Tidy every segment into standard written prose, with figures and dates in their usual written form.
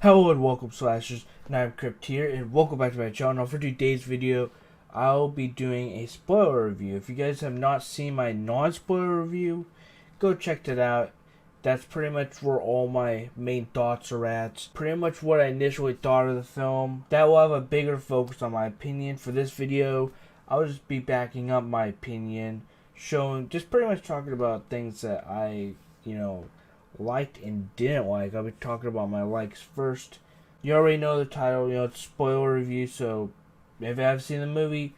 Hello and welcome slashers, and I'm Crypt here, and welcome back to my channel. Now for today's video, I'll be doing a spoiler review. If you guys have not seen my non-spoiler review, go check that out. That's pretty much where all my main thoughts are at. Pretty much what I initially thought of the film. That will have a bigger focus on my opinion. For this video, I'll just be backing up my opinion, showing, just pretty much talking about things that I, liked and didn't like. I'll be talking about my likes first. You already know the title, it's spoiler review, so if you haven't seen the movie,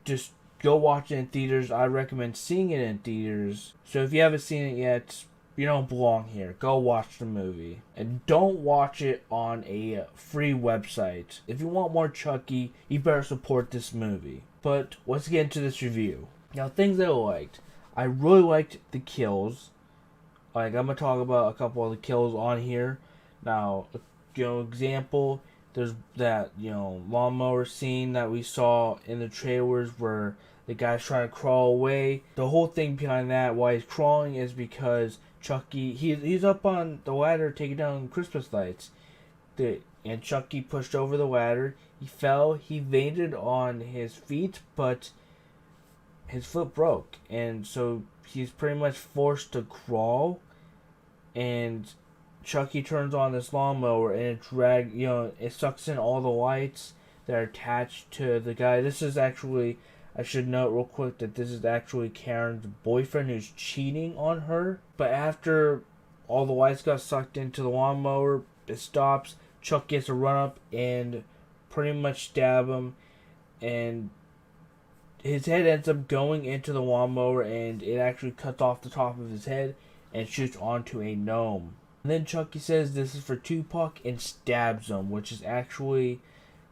just go watch it in theaters. I recommend seeing it in theaters. So if you haven't seen it yet, you don't belong here. Go watch the movie. And don't watch it on a free website. If you want more Chucky, you better support this movie. But let's get into this review. Now, things that I liked. I really liked the kills. Like, I'm going to talk about a couple of the kills on here. Now, example, there's that, lawnmower scene that we saw in the trailers where the guy's trying to crawl away. The whole thing behind that, why he's crawling, is because Chucky, he's up on the ladder taking down Christmas lights. And Chucky pushed over the ladder. He fell. He landed on his feet, but his foot broke. And so he's pretty much forced to crawl. And Chucky turns on this lawnmower and it sucks in all the lights that are attached to the guy. This is actually, I should note real quick that this is actually Karen's boyfriend who's cheating on her. But after all the lights got sucked into the lawnmower, it stops. Chuck gets to run up and pretty much stab him. And his head ends up going into the lawnmower and it actually cuts off the top of his head and shoots onto a gnome. And then Chucky says this is for Tupac and stabs him, which is actually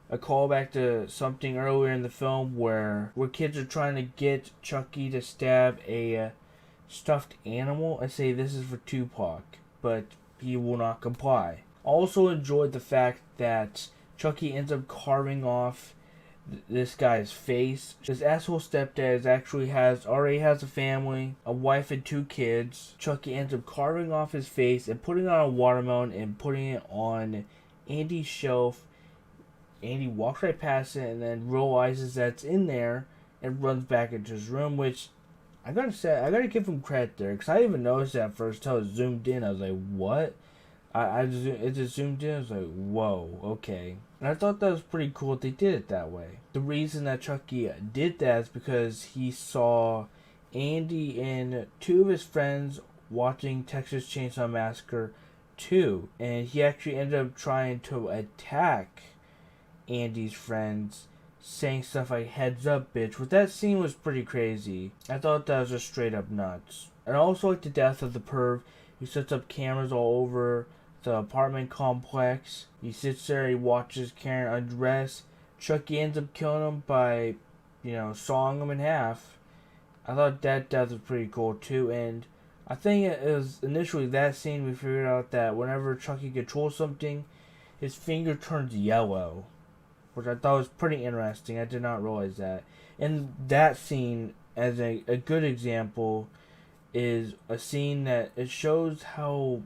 a callback to something earlier in the film where kids are trying to get Chucky to stab a stuffed animal and say this is for Tupac, but he will not comply. Also enjoyed the fact that Chucky ends up carving off this guy's face. His asshole stepdad already has a family, a wife and 2 kids. Chucky ends up carving off his face and putting it on a watermelon and putting it on Andy's shelf. Andy walks right past it and then realizes that's in there and runs back into his room, which I gotta give him credit there, because I didn't even notice that at first until it zoomed in. I was like, what? It just zoomed in. I was like, whoa, okay. And I thought that was pretty cool that they did it that way. The reason that Chucky did that is because he saw Andy and 2 of his friends watching Texas Chainsaw Massacre 2. And he actually ended up trying to attack Andy's friends, saying stuff like, heads up, bitch. But that scene was pretty crazy. I thought that was just straight up nuts. And I also like the death of the perv. He sets up cameras all over the apartment complex. He sits there, he watches Karen undress. Chucky ends up killing him by, sawing him in half. I thought that death was pretty cool too, and I think it was initially that scene we figured out that whenever Chucky controls something, his finger turns yellow, which I thought was pretty interesting. I did not realize that. And that scene, as a good example, is a scene that it shows how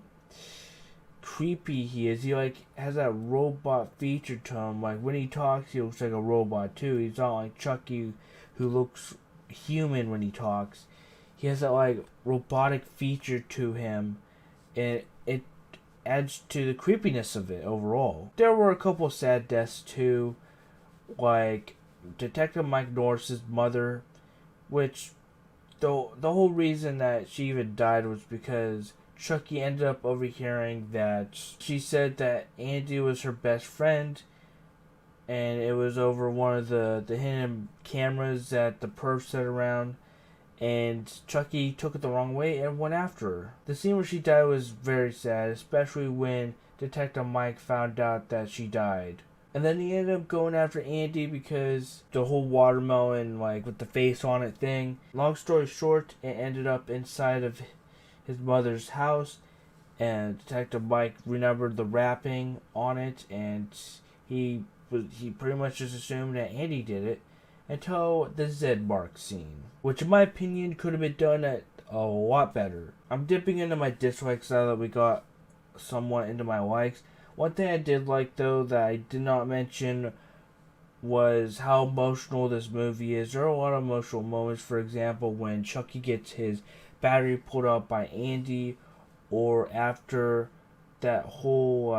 creepy he is. He has that robot feature to him. Like when he talks, he looks like a robot too. He's not like Chucky, who looks human when he talks. He has that robotic feature to him, and it adds to the creepiness of it overall. There were a couple sad deaths too, like Detective Mike Norris's mother, which the whole reason that she even died was because Chucky ended up overhearing that she said that Andy was her best friend, and it was over one of the hidden cameras that the perv set around, and Chucky took it the wrong way and went after her. The scene where she died was very sad, especially when Detective Mike found out that she died. And then he ended up going after Andy because the whole watermelon, with the face on it thing. Long story short, it ended up inside of his mother's house, and Detective Mike remembered the wrapping on it, and he pretty much just assumed that Andy did it until the Z mark scene, which in my opinion could have been done a lot better. I'm dipping into my dislikes now that we got somewhat into my likes. One thing I did like, though, that I did not mention was how emotional this movie is. There are a lot of emotional moments. For example, when Chucky gets his battery pulled out by Andy, or after that whole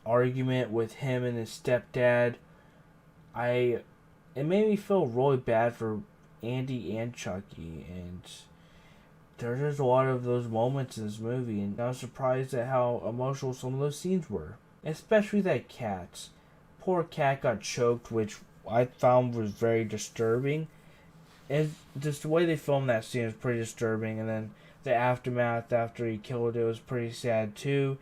argument with him and his stepdad. It made me feel really bad for Andy and Chucky, and there's just a lot of those moments in this movie, and I was surprised at how emotional some of those scenes were. Especially that cat. Poor cat got choked, which I found was very disturbing. And just the way they filmed that scene was pretty disturbing, and then the aftermath after he killed it was pretty sad too.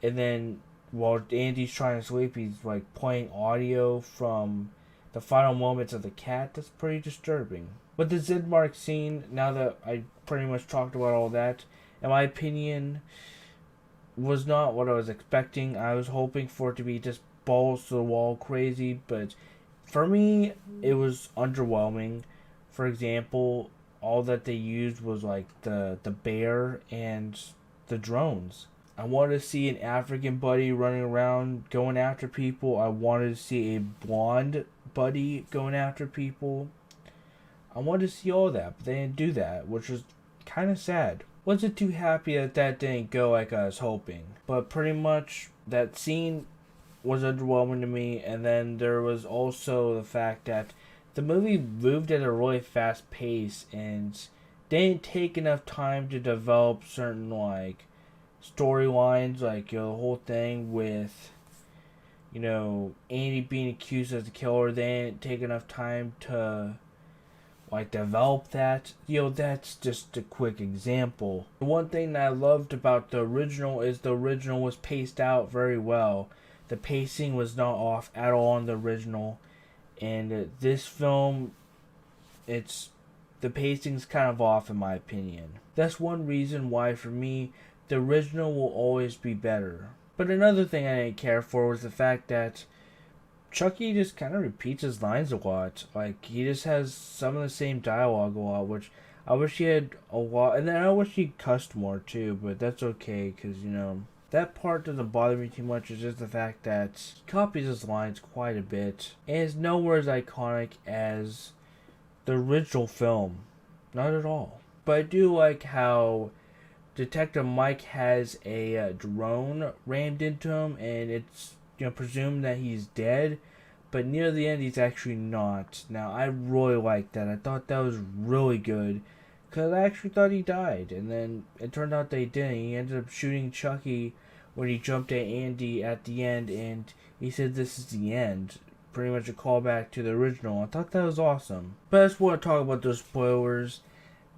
And then while Andy's trying to sleep, he's playing audio from the final moments of the cat. That's pretty disturbing. But the Zidmark scene, now that I pretty much talked about all that, in my opinion, was not what I was expecting. I was hoping for it to be just balls to the wall crazy, but for me, it was underwhelming. For example, all that they used was the bear and the drones. I wanted to see an African buddy running around going after people. I wanted to see a blonde buddy going after people. I wanted to see all that, but they didn't do that, which was kind of sad. Wasn't too happy that didn't go like I was hoping. But pretty much that scene was underwhelming to me, and then there was also the fact that the movie moved at a really fast pace and didn't take enough time to develop certain storylines, the whole thing with Andy being accused as the killer. They didn't take enough time to develop that. That's just a quick example. The one thing that I loved about the original is the original was paced out very well. The pacing was not off at all on the original, and this film, the pacing's kind of off in my opinion. That's one reason why for me the original will always be better. But another thing I didn't care for was the fact that Chucky just kind of repeats his lines a lot. He just has some of the same dialogue a lot, which I wish he had a lot. And then I wish he cussed more too, but that's okay, because, that part doesn't bother me too much. It's just the fact that he copies his lines quite a bit. And it's nowhere as iconic as the original film. Not at all. But I do like how Detective Mike has a drone rammed into him, and it's presumed that he's dead, but near the end he's actually not. Now I really liked that. I thought that was really good, because I actually thought he died, and then it turned out they didn't. He ended up shooting Chucky when he jumped at Andy at the end, and he said this is the end. Pretty much a callback to the original. I thought that was awesome. But I just want to talk about those spoilers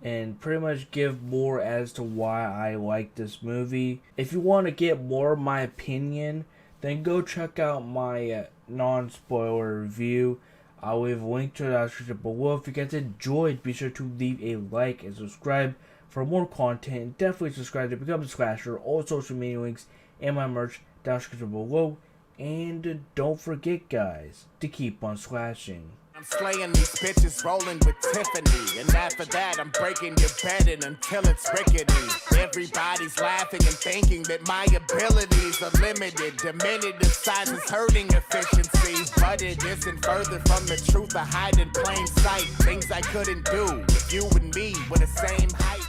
and pretty much give more as to why I like this movie. If you want to get more of my opinion, then go check out my non-spoiler review. I'll leave a link to it in the description below. If you guys enjoyed, be sure to leave a like and subscribe for more content. And definitely subscribe to Become a Slasher. All social media links and my merch down in the description below. And don't forget, guys, to keep on slashing. I'm slaying these bitches, rolling with Tiffany. And after that, I'm breaking your bed in until it's rickety. Everybody's laughing and thinking that my abilities are limited. Diminutive size is hurting efficiency. But it isn't further from the truth. I hide in plain sight things I couldn't do if you and me were the same height.